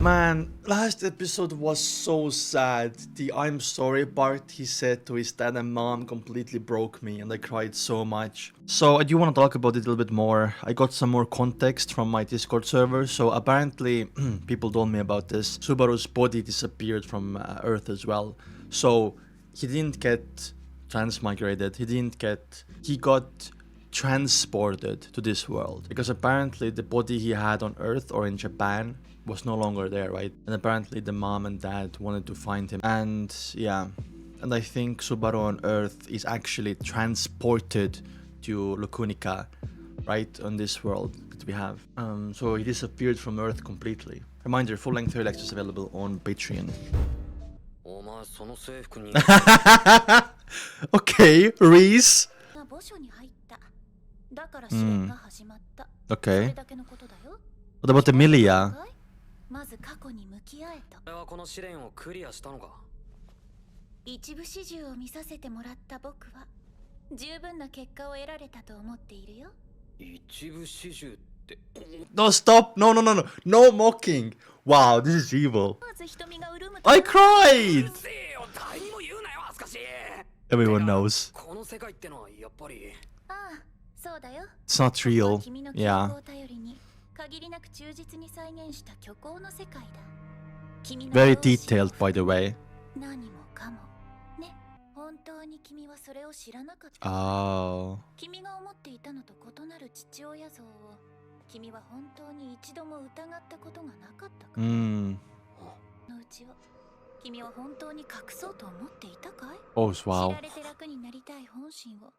Man, last episode was so sad. The I'm sorry part he said to his dad and mom completely broke me and I cried so much. So I do want to talk about it a little bit more. I got some more context from my Discord server. So apparently, people told me about this. Subaru's body disappeared from Earth as well. So he didn't get transmigrated. He got transported to this world. Because apparently the body he had on Earth or in Japan was no longer there, right? And apparently the mom and dad wanted to find him. And yeah, and I think Subaru on Earth is actually transported to Lukunica, right? On this world that we have. So he disappeared from Earth completely. Reminder, full-length early access available on Patreon. Okay, Reese. Okay. What about Emilia? まず過去に向き合えと。俺はこの試練をクリアしたのか。一部始終を見させてもらった僕は十分な結果を得られたと思っているよ。一部始終って。No, stop! No, no, no, no! No mocking! Wow, this is evil. I cried! Everyone knows. この世界ってのはやっぱり。ああ、そうだよ。It's not real. Yeah. 限りなく忠実に再現した虚構の世界だ。 Very detailed, by the way. 何もかもね。本当に君はそれを知らなかった。Oh. 君が思っていたのと異なる父親像を君は本当に一度も疑ったことがなかったか。のうちを君は本当に隠そうと思っていたかい？ Oh, wow. 知られて楽になりたい本心を。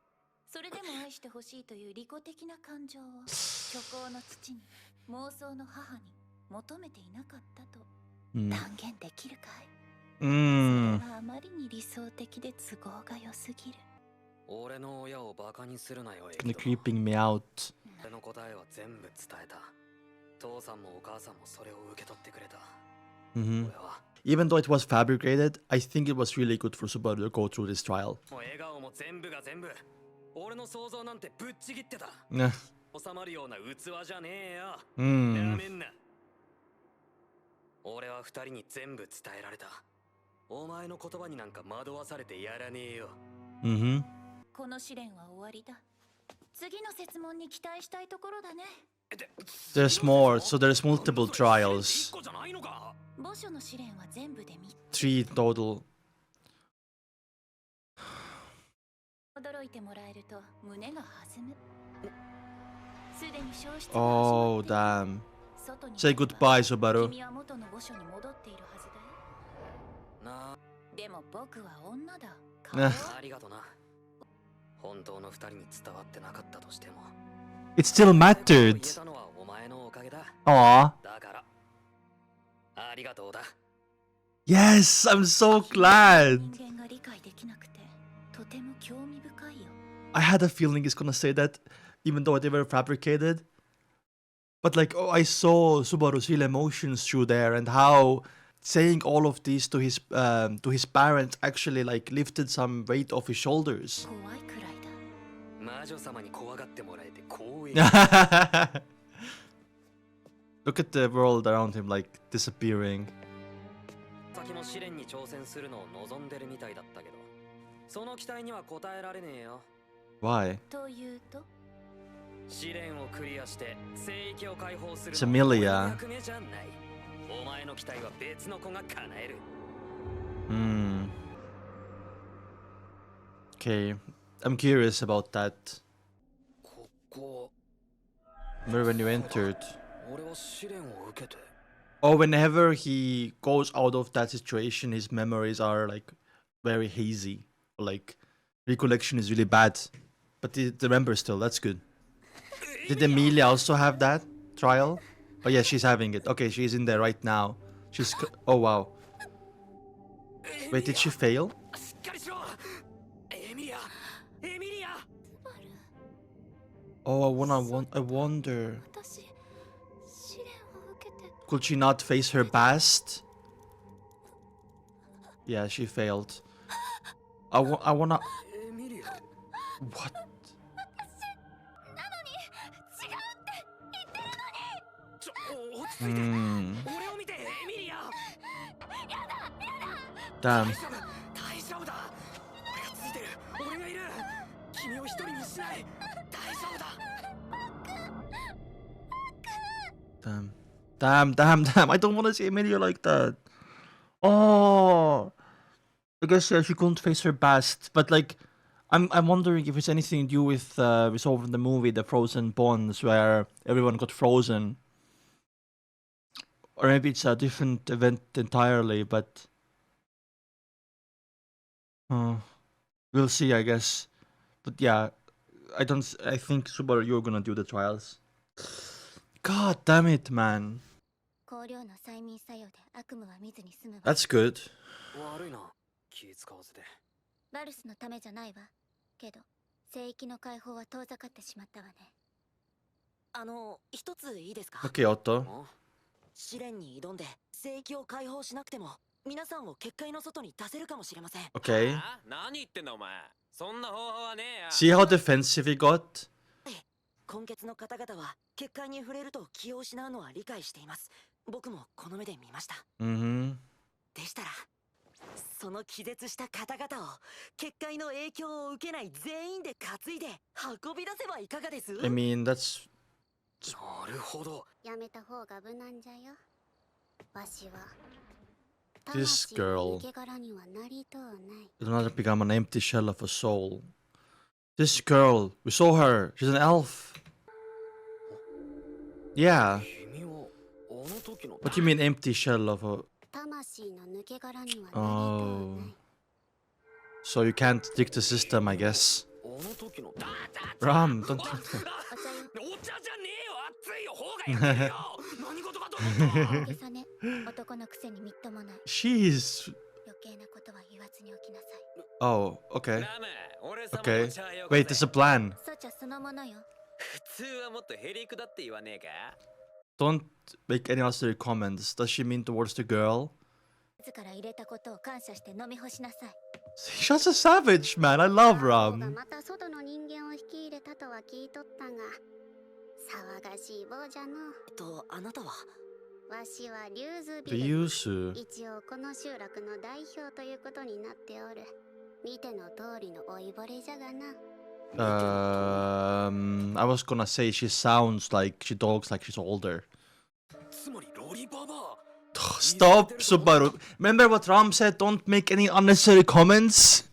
それでも愛してほしいという利己的な感情を虚構の土に妄想の母に求めていなかったと断言できるかい？それはあまりに理想的で都合が良すぎる。俺の親をバカにするなよ。Creeping me out. 俺の答えは全部伝えた。父さんもお母さんもそれを受け取ってくれた。俺は Even though it was fabricated, I think it was really good for Subaru to go through this trial. 笑顔も全部が全部。俺の想像なんてぶっちぎってた。収まるような器じゃねえよ。ダメんな。俺は二人に全部伝えられた。お前の言葉になんか惑わされてやらねえよ。この試練は終わりだ。次の設問に期待したいところだね。There's more, so there's multiple trials. 墓所の試練は全部で3 total. 驚いてもらえると胸が弾む。すでに消失が始まっている。 Oh, damn. Say goodbye, Subaru. 君は元の墓所に戻っているはずだよ。なあ。でも僕は女だ。ありがとな。本当の二人に伝わってなかったとしても。It still mattered. 言えたのはお前のおかげだ。Aw. だから。ありがとうだ。 Yes, I'm so glad. 人間が理解できなくてとても興味深いよ。 I had a feeling he's gonna say that, even though they were fabricated. But like, oh, I saw Subaru's real emotions through there, and how saying all of this to his parents actually like lifted some weight off his shoulders. 怖いくらいだ。魔女様に怖がってもらえて光栄。 Look at the world around him like disappearing. 先の試練に挑戦するのを望んでるみたいだったけど、その期待には応えられねえよ。 Why? というと、試練をクリアして聖域を解放する It's Emilia. 役目じゃない。お前の期待は別の子が叶える。Okay, I'm curious about that. ここ。 Where when you entered? 俺は試練を受けて。 Oh, whenever he goes out of that situation, his memories are like very hazy. Like recollection is really bad, but he remembers still. That's good. Did Emilia also have that trial? Oh yeah, she's having it. Okay, she's in there right now. She's oh wow. Wait, did she fail? Oh, I wonder. Could she not face her past? Yeah, she failed. I wanna... What? Damn. 大丈夫だ。俺がついてる。俺がいる。君を一人にしない。大丈夫だ。 Damn. Damn. I don't want to see Emilia like that. Oh. I guess yeah, she couldn't face her past, but like, I'm wondering if it's anything to do with we saw in the movie the frozen bonds where everyone got frozen, or maybe it's a different event entirely. But we'll see, I guess. But yeah, I think Subaru, you're gonna do the trials. God damn it, man. That's good. 悪いな。気使わせて。バルスのためじゃないわ。けど、聖域の解放は遠ざかってしまったわね。一ついいですか？ Okay, Otto. 試練に挑んで聖域を解放しなくても、皆さんを結界の外に出せるかもしれません。Okay. 何言ってんだお前。そんな方法はねえや。 See how defensive he got? 今月の方々は結界に触れると気を失うのは理解しています。僕もこの目で見ました。Mm-hmm. でしたら、その気絶した方々を結界の影響を受けない全員で担いで運び出せばいかがです？ I mean, that's なるほど。やめた方が無難じゃよ。わしは this girl 抜け殻にはなりとうない。 will not become an empty shell of a soul. This girl, we saw her. She's an elf. Yeah. 君はあの時の。 What do you mean empty shell of a? 魂の抜け殻にはなりとうない。 So you can't trick the system, I guess. あの時の。 Ram, don't. お茶じゃねえよ。熱いよ。方がやってるよ。何事かと思った。大げさね。男のくせにみっともない。 She's. 余計なことは言わずにおきなさい。 Oh, okay. ラム、俺様 Okay. お茶よこ Wait, せ。 there's a plan. そちゃそのものよ。普通はもっとへりくだって言わねえか。 Don't make any unnecessary comments. Does she mean towards the girl? 自ら入れたことを感謝して飲み干しなさい。 She's a savage, man. I love が Ram. また外の人間を引き入れたとは聞いとったが、騒がしい坊じゃの。あなたは？わしはリュウズ The ビル。 Yusu. 一応この集落の代表ということになっておる。見ての通りの老いぼれじゃがな。 I was gonna say she sounds like she talks like she's older. つまりロリババ。 Stop, Subaru. Remember what Ram said? Don't make any unnecessary comments.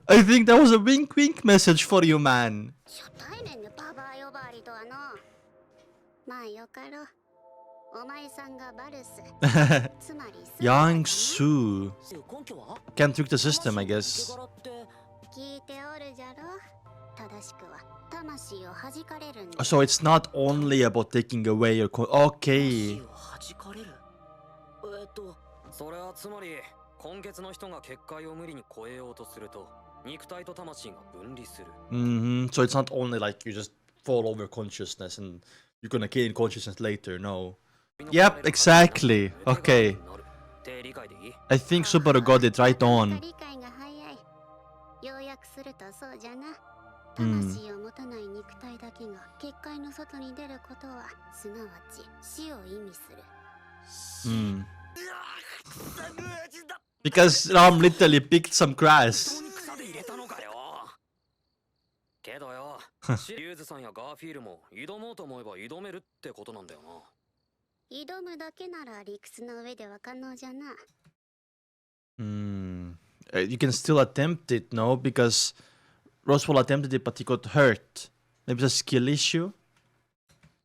I think that was a wink wink message for you, man. 初対面でババア呼ばわりとはの。まあよかろ。お前さんがバルス。つまりスー Yang Su. 根拠は？ Can't trick the system, I guess. 聞いておるじゃろ。正しくは魂を弾かれるんだ。 So it's not only about taking away your. Okay. 弾かれる。それはつまり今月の人が結界を無理に超えようとすると肉体と魂が分離する。 So it's not only like you just fall over consciousness and you're gonna gain consciousness later. No. Yep, exactly. Okay. って理解でいい？ I think Subaru got it right on. 理解が早い。要約するとそうじゃな。魂を持たない肉体だけが結界の外に出ることはすなわち死を意味する。Because Ram literally picked some grass. 草で入れたのかよ。けどよ、リュウズさんやガーフィールも挑もうと思えば挑めるってことなんだよな。挑むだけなら理屈の上では可能じゃな。You can still attempt it, no? Because Roswell attempted it, but he got hurt. Maybe it's a skill issue?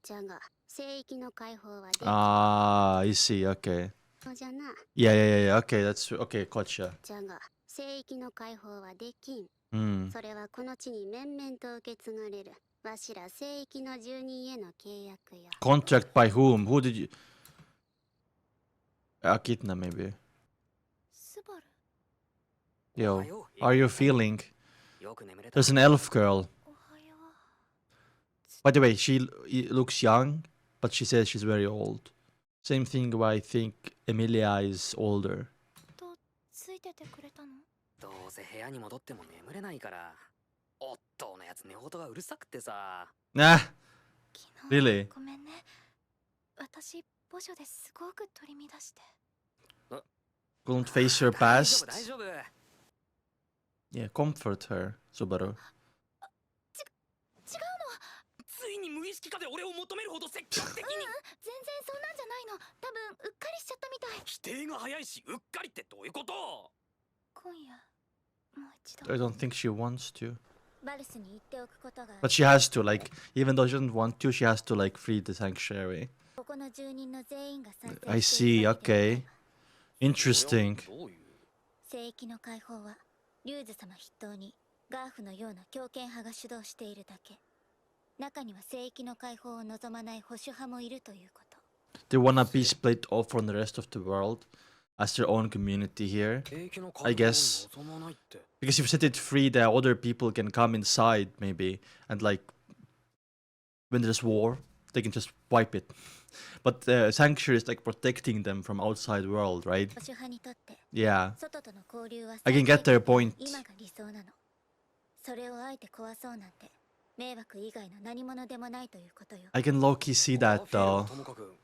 じゃが、聖域の解放はでき Ah, I see, okay. そうじゃな。Yeah, okay, that's okay, gotcha. じゃが、聖域の解放はできん。 Hmm. それはこの地に面々と受け継がれる。わしら聖域の住人への契約よ。 Contract by whom? Who did you... Akitna, maybe. スバル。 Yo, how are you feeling? よく眠れた。 There's an elf girl. おはよ By the way, she looks young, but she says she's very old. Same thing where I think Emilia is older. う。と、ついててくれたの？どうせ部屋に戻っても眠れないから。おっとのやつ寝言がうるさくてさ。Nah, 昨日 really? ごめんね。私、墓所ですごく取り乱して。couldn't face her past. 大丈夫 Yeah, comfort her, Subaru. ついに無意識化で俺を求めるほど積極的に全然そんなんじゃないの。多分うっかりしちゃったみたい。否定が早いしうっかりってどういうこと？今夜もう一度 I don't think she wants to. バルスに言っておくことがある。 But she has to, like, even though she doesn't want to, she has to, like, free the sanctuary. ここの住人の全員が賛成 I している see, わけではない okay. Interesting. どういう聖域の解放はリューズ様筆頭にガーフのような強権派が主導しているだけ。中には聖域の解放を望まない保守派もいるということ。 They wanna be split off from the rest of the world as their own community here. I guess. Because if you set it free, the other people can come inside, maybe, and like, when there's war, they can just wipe it. But the sanctuary is like protecting them from outside world, right? 保守派にとって Yeah. 外との交流は I can get their point. 今が理想なの。それをあえて壊そうなんて迷惑以外の何者でもないということよ。 I can low-key see that, though. ともかく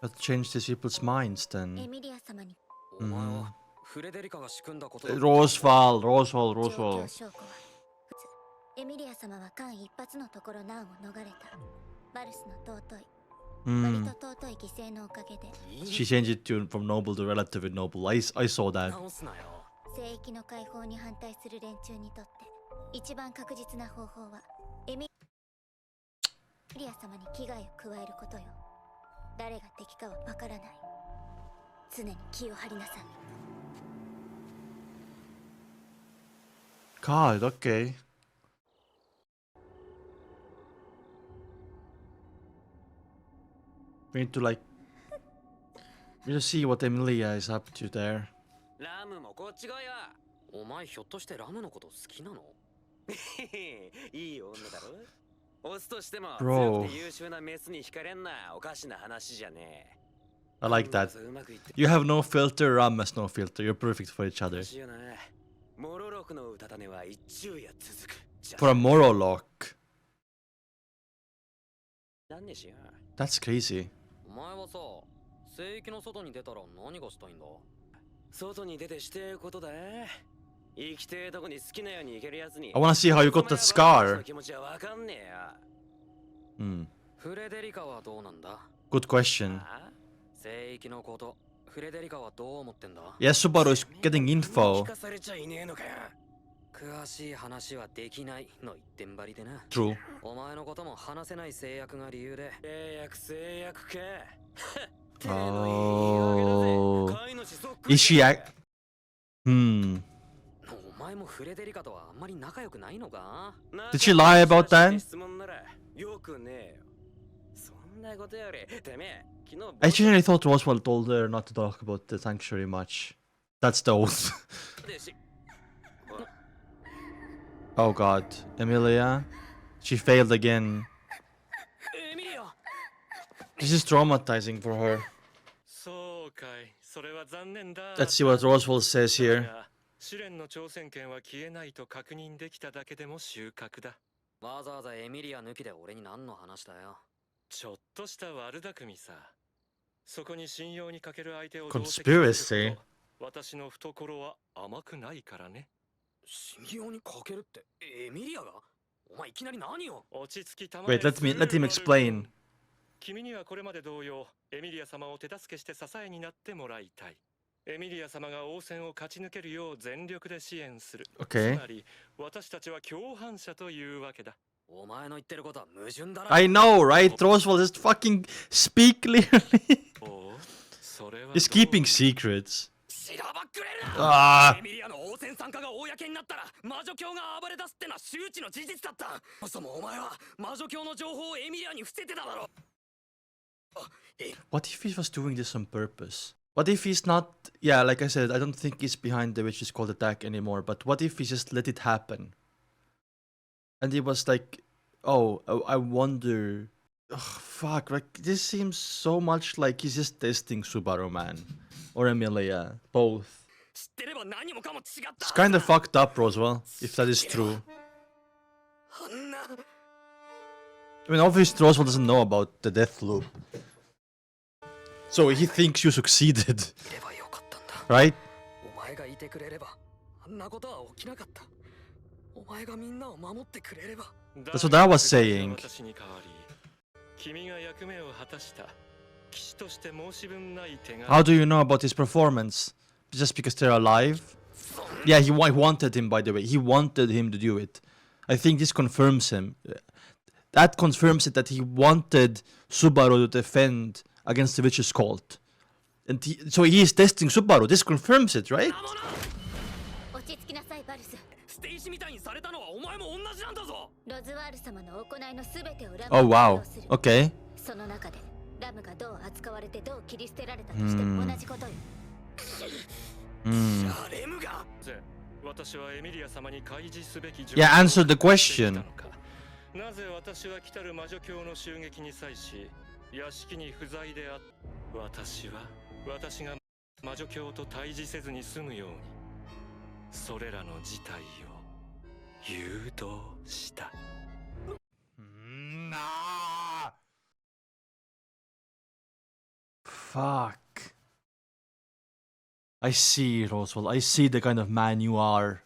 That changed these people's minds エ then. ミリア様にお前はフレデリカが仕組んだことだ Rosval, 状 Rosval, 況 Rosval. 証拠はエミリア様は間一髪のところ難を逃れた。バルスの尊い、割 Hmm. と尊い犠牲のおかげで She changed it to from noble to relatively noble. I saw that. 直すなよ聖域の解放に反対する連中にとって一番確実な方法はエミリア様に危害を加えることよ。誰が敵かはわからない。常に気を張りなさい。 God, okay. We need to like... We need to see what Emilia is up to there. ラムもこっち来いよお前ひょっとしてラムのこと好きなのいい女だろオスとしても Bro. 強くて優秀なメスに惹かれんなおかしな話じゃねえ I like that. You have no filter, Ram has no filter. You're perfect for each other. モロロクのうたた寝は一昼夜続く For a monologue. 何しよ That's crazy. お前はさ聖域の外に出たら何がしたいんだ外に出てしてえことだ生きてえとこに好きなように行けるやつに I wanna see how you got that scar. 気持ちはわかんねえよ Hmm. フレデリカはどうなんだ Good question. 聖域のことフレデリカはどう思ってんだ Yes, Subaru is getting info. 聞かされちゃいねえのかよ詳しい話はできないの一点張りでな True. お前のことも話せない制約が理由で制約か Oh. Is she Hmm. お前もフレデリカとはあんまり仲良くないのか Did she lie about that? 質問ならよくねえよそんなことよりてめえ I genuinely thought Roswell told her not to talk about the sanctuary much. That's the oath. Oh god. Emilia? She failed again. This is traumatizing for her. Let's see what Roswell says here. 試練の挑戦権は消えないと確認できただけでも収穫だ。わざわざエミリア抜きで俺に何の話だよ。ちょっとした悪巧みさ。そこに信用にかける相手を Conspiracy? 私の懐は甘くないからね。信用にかけるってエミリアがお前いきなり何を Wait, let him explain. 君にはこれまで同様、エミリア様を手助けして支えになってもらいたい。エミリア様が応戦を勝ち抜けるよう全力で支援する。Okay. つまり、私たちは共犯者というわけだ。お前の言ってることは矛盾だな。 I know, right? Roswell just fucking speak clearly. He's keeping secrets. しらばっくれるな。エミリアの応戦参加が公になったら魔女教が暴れ出すってのは周知の事実だった。そもそもお前は魔女教の情報をエミリアに伏せてただろ。What if he was doing this on purpose? What if he's not... Yeah, like I said, I don't think he's behind the witch's cold attack anymore. But what if he just let it happen? And he was like, oh, I wonder... Ugh, fuck, like, this seems so much like he's just testing Subaru, man. Or Emilia. Both. It's kind of fucked up, Roswell, if that is true. I mean, obviously Roswell doesn't know about the death loop. So he thinks you succeeded, いればよかったんだ right? お前がいてくれればあんなことは起きなかったお前がみんなを守ってくれれば That's what I was saying. 私に代わり君が役目を果たした騎士として申し分ない手が How do you know about his performance? Just because they're alive? Yeah, he wanted him, by the way. He wanted him to do it. I think this confirms him. That confirms it that he wanted Subaru to defend against the Witch's Cult. And so he is testing Subaru. This confirms it, right? 落ち着きなさいバルス。ステイシみたいにされたのはお前も同じなんだぞロズワール様の行いのすべてをラム Oh, が wow. 利用する。 Okay. その中でラムがどう扱われてどう切り捨てられたとしても同じことよ。Hmm. レムが私はエミリア様に開示すべき Yeah, answer the question. なぜ私は来たる魔女教の襲撃に際し屋敷に不在であっ私が魔女教と対峙せずに済むようにそれらの事態を誘導した。Nah. Fuck. I see, Roswell. I see the kind of man you are.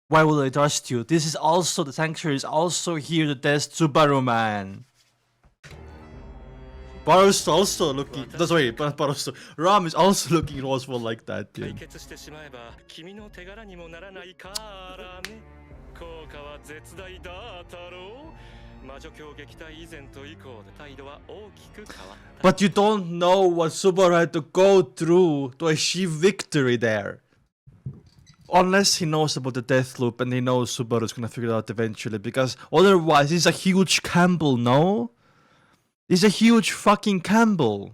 Why would I trust you? This is also, the Sanctuary is also here to test Subaru, man. Baro's also looking, sorry, Baro's, Ram is also looking at Roswell like that, 解 dude. 決してしまえば君の手柄にもならないからね。効果は絶大だったろう。魔女教撃退以前と以降で態度は大きく変わった。 But you don't know what Subaru had to go through to achieve victory there. Unless he knows about the death loop and he knows Subaru's gonna figure it out eventually, because otherwise he's a huge Campbell, no? He's a huge fucking Campbell.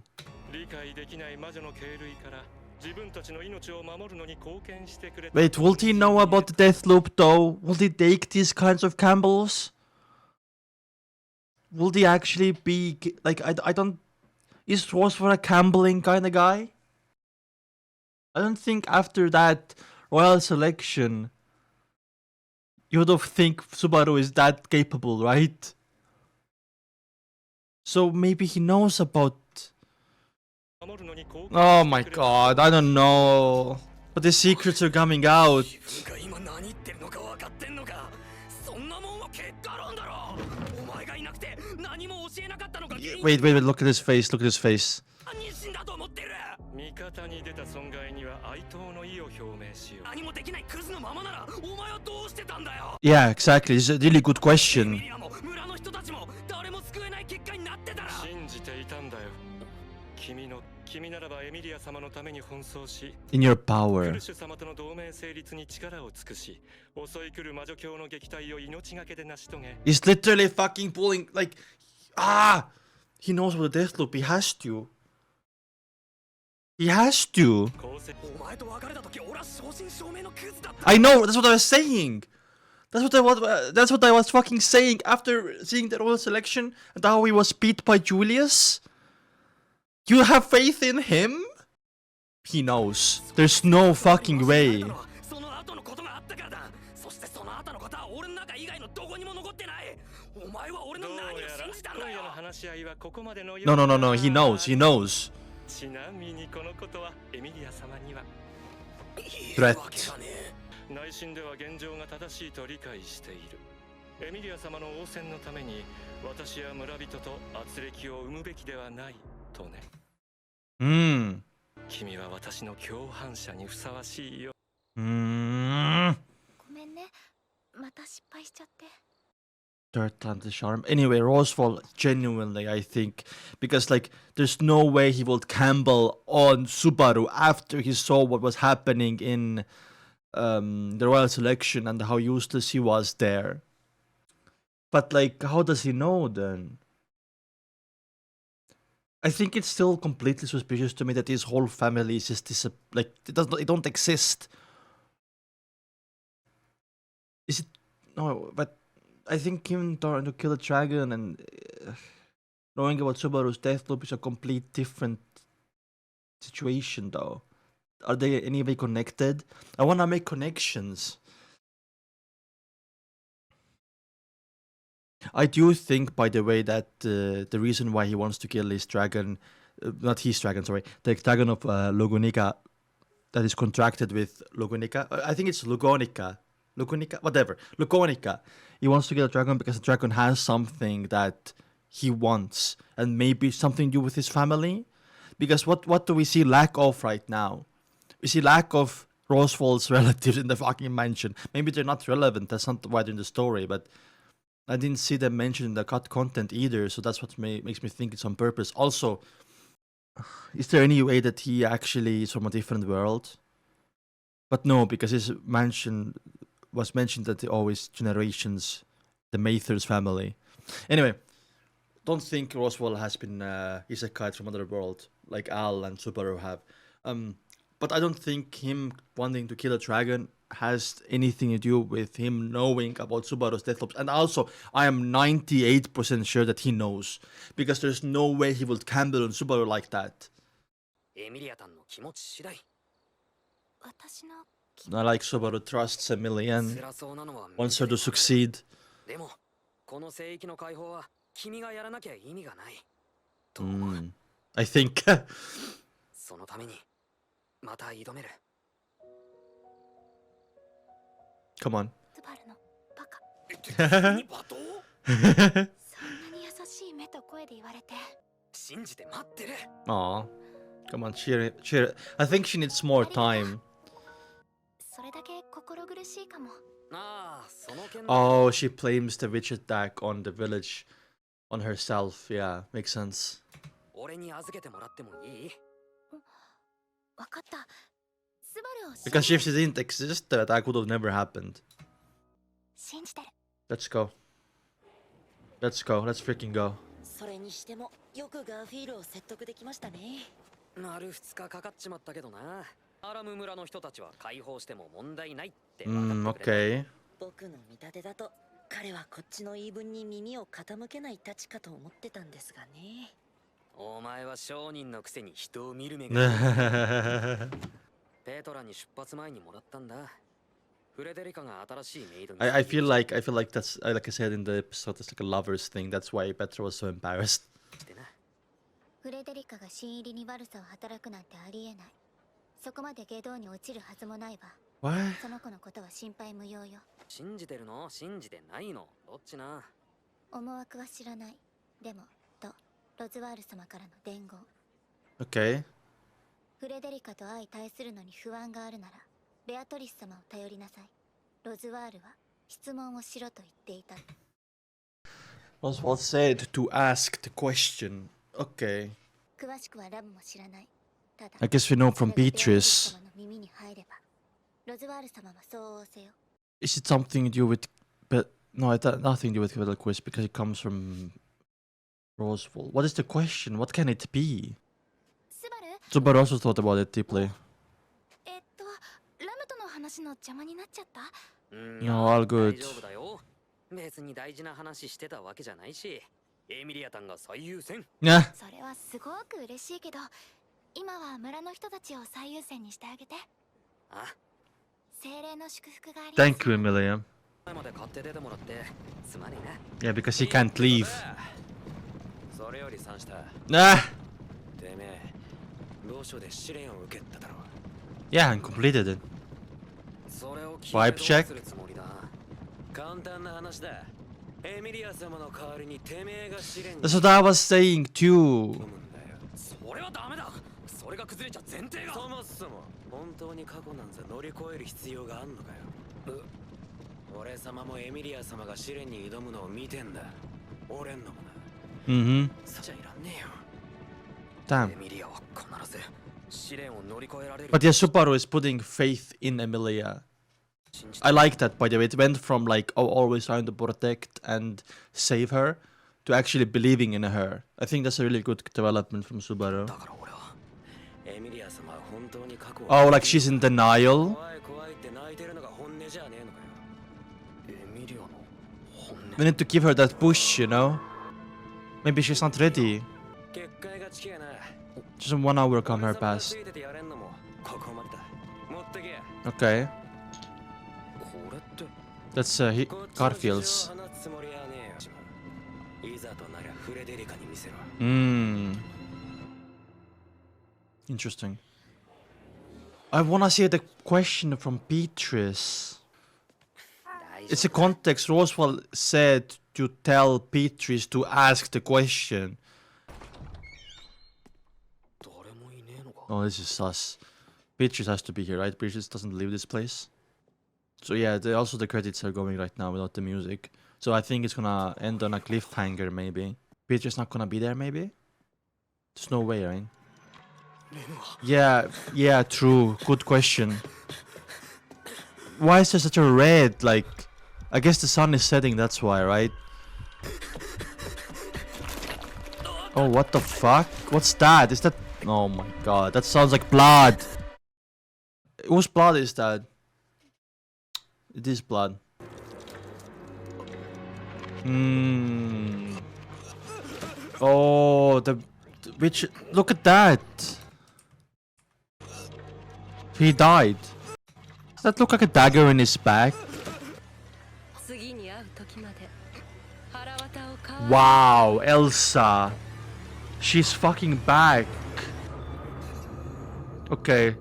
理解できない魔女の系類から自分たちの命を守るのに貢献してくれた。 Wait, will he know about the death loop though? Will he take these kinds of Campbells? Will he actually be like I don't is Ross for a Campbelling kind of guy? I don't think after that royal selection you would think Subaru is that capable, right? So maybe he knows about. Oh my god, I don't know. But the secrets are coming out. 自分が今何言ってるのか分かってんのかそんなもんは結果論だろお前がいなくて何も教えなかったのか Wait, look at his face, look at his face. 何死んだと思ってる味方に出た損害には哀悼の意を表明しよう。何もできないクズのままならお前はどうしてたんだよ Yeah, exactly. It's a really good エ question. ミリアも村の人たちも誰も救えない結果になってたら信じていたんだよ。君ならばエミリア様のために奔走し、 In your ク power. ルシュ様との同盟成立に力を尽くし、襲い来る魔女教の撃退を命がけで成し遂げ。 He's literally fucking pulling like he knows about the death loop. He has to. He has to. 功績お前と別れた時俺は正真正銘のクズだった I know. That's what I was saying. That's what I was fucking saying after seeing the royal selection and how he was beat by Julius. You have faith in him? He knows. There's no fucking way. その後のことがあったからだそしてその後のことは俺の中以外のどこにも残ってないお前は俺のどう何をやら信じたんだよ今夜の話し合いはここまでのよう No, だ no, no, no. He knows. He knows. ちなみにこのことはエミリア様には Threat. 言うわけがねえ内心では現状が正しいと理解している。エミリア様の応戦のために私や村人と圧力を生むべきではないとね。Hmm. 君は私の共犯者にふさわしいよ。Hmm. ごめんね。また失敗しちゃって。 Third time the charm. Anyway, Roswell, genuinely, I think, because like, there's no way he would Campbell on Subaru after he saw what was happening in the royal selection and how useless he was there. But like, how does he know then? I think it's still completely suspicious to me that his whole family is just like it don't exist. Is it no? But I think him trying to kill a dragon and knowing about Subaru's death loop is a complete different situation, though. Are they in any way connected? I wanna make connections. I do think, by the way, that the reason why he wants to kill his dragon not his dragon, sorry, the dragon of Lugonica that is contracted with Lugonica. I think it's Lugonica. Lugonica? Whatever. Lugonica. He wants to get a dragon because the dragon has something that he wants. And maybe something to do with his family. Because what do we see lack of right now? We see lack of Roswell's relatives in the fucking mansion. Maybe they're not relevant. That's not why they're in the story. But I didn't see them mentioned in the cut content either. So that's what makes me think it's on purpose. Also, is there any way that he actually is from a different world? But no, because his mansion was mentioned that they always generations, the Mathers family. Anyway, don't think Roswell has been isekai'd from another world like Al and Subaru have. But I don't think him wanting to kill a dragon has anything to do with him knowing about Subaru's death loops. And also, I am 98% sure that he knows. Because there's no way he would gamble on Subaru like that. エミリアタンの気持ち次第。私の Not like Subaru trusts Emily and 辛そうなのは wants her to succeed. でもこの聖域の解放は君がやらなきゃ意味がないと思う。I think. そのためにまた挑める。Come on. ズバルのバカ。何罵倒？そんなに優しい目と声で言われて。信じて待ってる。Aw. Come on, cheer it. Cheer it. I think she needs more time. それだけ心苦しいかも。ああ、その件。Oh, she blames the witch attack on the village, on herself. Yeah, makes sense. 俺に預けてもらってもいい？わかった。スバルを Because if she didn't exist, the attack would have never happened. 信じてる。 Let's go. Let's go. Let's freaking go. それにしてもよくガーフィールを説得できましたね。丸2日かかっちまったけどな。アラム村の人たちは解放しても問題ないって分かってくれた。Okay. 僕の見立てだと彼はこっちの言い分に耳を傾けないたちかと思ってたんですがね。お前は商人のくせに人を見る目が。ペトラに出発前にもらったんだ。フレデリカが新しいメイドに。I feel like that's like I said in the episode, it's like a lovers thing. That's why Petra was so embarrassed. フレデリカが新入りに悪さを働くなんてありえない。そこまで下道に落ちるはずもないわ。What? その子のことは心配無用よ。信じてるの？信じてないの？どっちな？思惑は知らない。でも、ロズワール様からの伝言。Okay. フレデリカと相対するのに不安があるなら、ベアトリス様を頼りなさい。ロズワールは質問をしろと言っていた。Oswald said to ask the question. Okay. 詳しくはラブも知らない。ただ、 I guess we know from それがベアトリス Beatrice. 様の耳に入れば、ロズワール様はそう仰せよ。Is it something to do with... But no, it had nothing to do with Betelgeuse because it comes from Roswell. What is the question? What can it be? スバル、 Subaru also thought about it deeply. ラムとの話の邪魔になっちゃった？Yeah, all good. 大丈夫だよ。別に大事な話してたわけじゃないし。エミリアタンが最優先。Yeah. それはすごく嬉しいけど、今は村の人たちを最優先にしてあげて。あ、精霊の祝福があります。 Thank you, Emilia. 前まで買って出てもらってすまねえ Yeah, な。because he can't leave. それより三下。 Ah! てめえ、老所で試練を受けただろう。 Yeah, and completed it. それを聞いて Vibe どう check? するつもりだ。簡単な話だ。エミリア様の代わりにてめえが試練に That's what I was saying too. それはダメだ。それが崩れちゃ前提が。そもそも本当に過去なんざ乗り越える必要があんのかよ。俺様もエミリア様が試練に挑むのを見てんだ。俺んのもな。Mm-hmm. さじゃいらんねえよ。 Damn. エミリアは必ず試練を乗り越えられる。 But yeah, Subaru is putting faith in Emilia. I like that, by the way. It went from like, oh, always trying to protect and save her to actually believing in her. I think that's a really good development from Subaru. だから俺はエミリア様は本当に過去を Oh, like she's in denial? 怖い怖いって泣いてるのが本音じゃねえのかよ。エミリアの本音。 We need to give her that push, you know? Maybe she's not ready. 結界が近えな。 Just 1 hour come her past. ついててやれんのもここまでだ。持ってけ。 Okay. これって That's Garfield's. 放つつもりはねえよ。いざとなりゃフレデリカに見せろ。Interesting. I wanna see the question from Beatrice. It's a context. Roswell said to tell Beatrice to ask the question. Oh, this is sus. Beatrice has to be here, right? Beatrice doesn't leave this place. So yeah, also the credits are going right now without the music. So I think it's gonna end on a cliffhanger, maybe. Beatrice not gonna be there, maybe? There's no way, right? Yeah, true. Good question. Why is there such a red, like... I guess the sun is setting, that's why, right? Oh, what the fuck? What's that? Is that... Oh my god, that sounds like blood. Whose blood is that? It is blood. Oh, which... Look at that. He died. Does that look like a dagger in his back? Wow, Elsa. She's fucking back. Okay.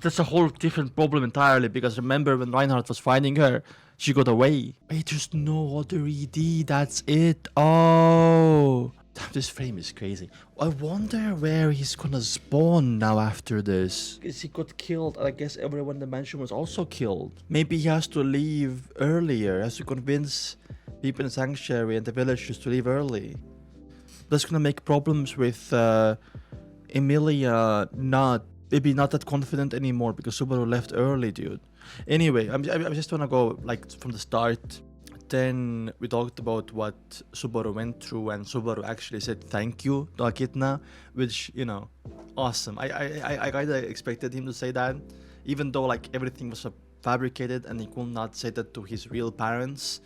That's a whole different problem entirely, because remember when Reinhardt was finding her, she got away. Wait, there's no other ED, that's it. Oh. Damn, this frame is crazy. I wonder where he's gonna spawn now after this. Because he got killed, and I guess everyone in the mansion was also killed. Maybe he has to leave earlier, has to convince people in Sanctuary and the villagers to leave early. That's gonna make problems with Emilia maybe not that confident anymore because Subaru left early, dude. Anyway, I just wanna go like from the start. Then we talked about what Subaru went through, and Subaru actually said thank you to Akitna, which, you know, awesome. I kinda expected him to say that, even though like everything was fabricated and he could not say that to his real parents.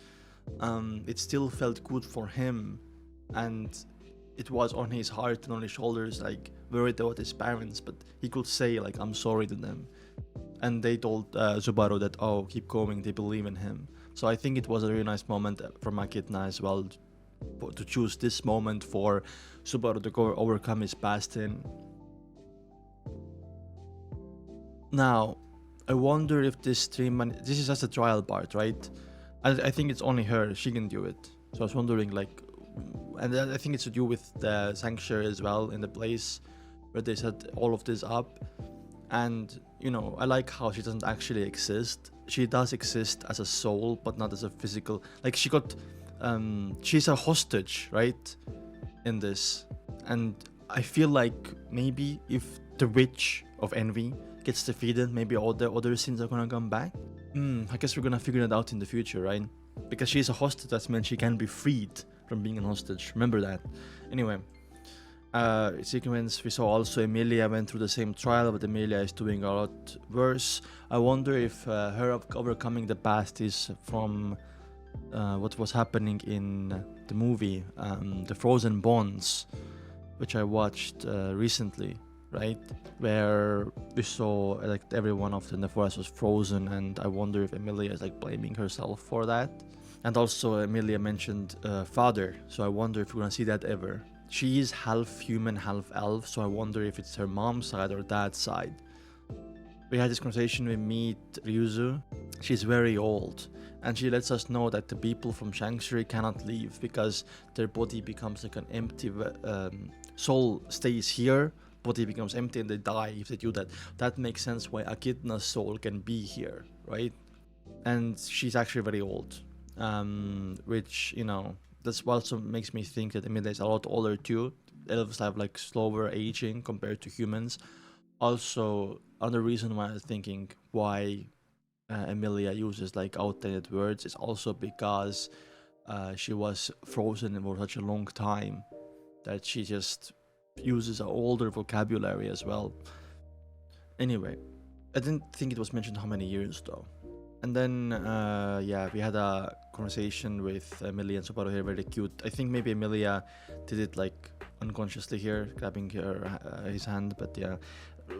It still felt good for him, and it was on his heart and on his shoulders, like worried about his parents, but he could say like I'm sorry to them. And they told Subaru that, oh, keep going, they believe in him. So I think it was a really nice moment from Akitna as well, to choose this moment for Subaru to go overcome his past in. Now, I wonder if this stream, this is just a trial part, right? I think it's only her, she can do it. So I was wondering, like, and I think it's to do with the Sanctuary as well, in the place where they set all of this up. And, you know, I like how she doesn't actually exist. She does exist as a soul, but not as a physical, like she got, she's a hostage, right, in this. And I feel like maybe if the Witch of Envy gets defeated, maybe all the other sins are gonna come back. I guess we're gonna figure it out in the future, right? Because she's a hostage, that means she can be freed from being a hostage. Remember that. Anyway, sequence, we saw also Emilia went through the same trial, but Emilia is doing a lot worse. I wonder if her overcoming the past is from what was happening in the movie, The Frozen Bonds, which I watched recently, right? Where we saw like everyone of the forest was frozen, and I wonder if Emilia is like blaming herself for that. And also Emilia mentioned father, so I wonder if we're gonna see that ever. She is half human, half elf, so I wonder if it's her mom's side or dad's side. We had this conversation with Meet Ryuzu. She's very old, and she lets us know that the people from Sanctuary cannot leave because their body becomes like an empty soul stays here, body becomes empty, and they die if they do that. That makes sense why Akitna's soul can be here, right? And she's actually very old, which, you know, that's what also makes me think that Emilia is a lot older too. Elves have like slower aging compared to humans. Also, another reason why I was thinking why Emilia uses like outdated words is also because she was frozen for such a long time that she just uses an older vocabulary as well. Anyway, I didn't think it was mentioned how many years though. And then, yeah, we had a conversation with Emilia and Subaru here, very cute. I think maybe Emilia did it like unconsciously here, grabbing his hand, but yeah.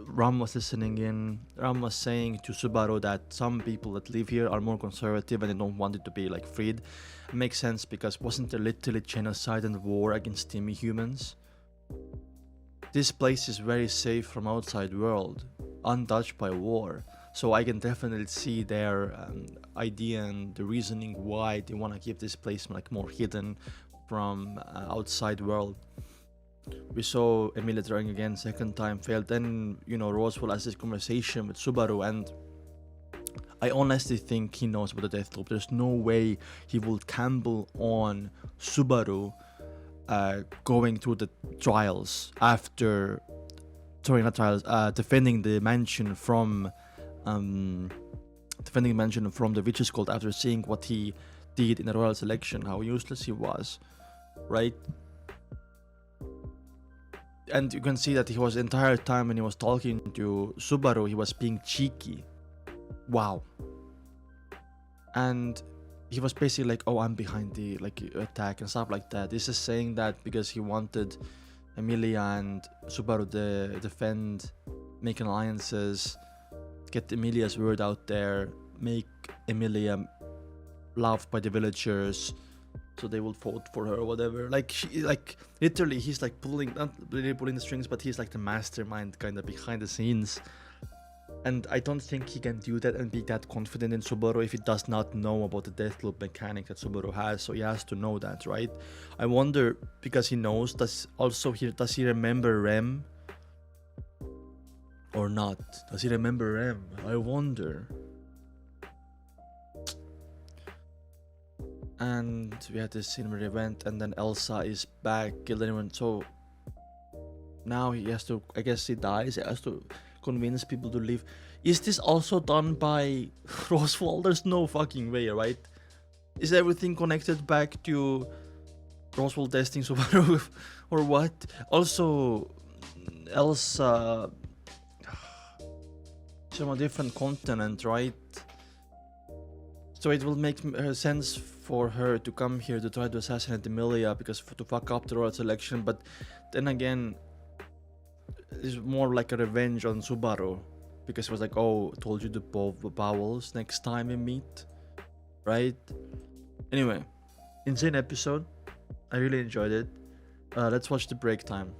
Ram was listening in. Ram was saying to Subaru that some people that live here are more conservative and they don't want it to be like freed. It makes sense because wasn't there literally genocide and war against Timmy humans? this place is very safe from outside world, untouched by war. So I can definitely see their idea and the reasoning why they want to keep this place like more hidden from outside world. We saw Emilia trying again, second time failed. Then, you know, Roswell has this conversation with Subaru, and I honestly think he knows about the death loop. There's no way he will gamble on Subaru going through the trials after, sorry, not trials, defending the mansion from the Witch's Cult after seeing what he did in the royal selection, how useless he was, right? And you can see that he was the entire time when he was talking to Subaru, he was being cheeky. Wow. And he was basically like, oh, I'm behind the attack and stuff like that. This is saying that because he wanted Emilia and Subaru to defend, make alliances, get Emilia's word out there, make Emilia loved by the villagers, so they will vote for her or whatever. Like, literally, he's like not really pulling the strings, but he's like the mastermind kind of behind the scenes. And I don't think he can do that and be that confident in Subaru if he does not know about the death loop mechanic that Subaru has. So he has to know that, right? I wonder, because he knows, does he remember Rem or not? Does he remember Rem? I wonder. And we had this cinema event, and then Elsa is back, killed anyone. So now he has to, I guess he dies, he has to convince people to leave. Is this also done by Roswell? There's no fucking way, right? Is everything connected back to Roswell testing Subaru or what? Also, Elsa, she's from a different continent, right? So it will make sense for her to come here to try to assassinate Emilia because to fuck up the royal selection. But then again, it's more like a revenge on Subaru because it was like, oh, told you to both the vowels next time we meet, right? Anyway, insane episode. I really enjoyed it. Let's watch the break time.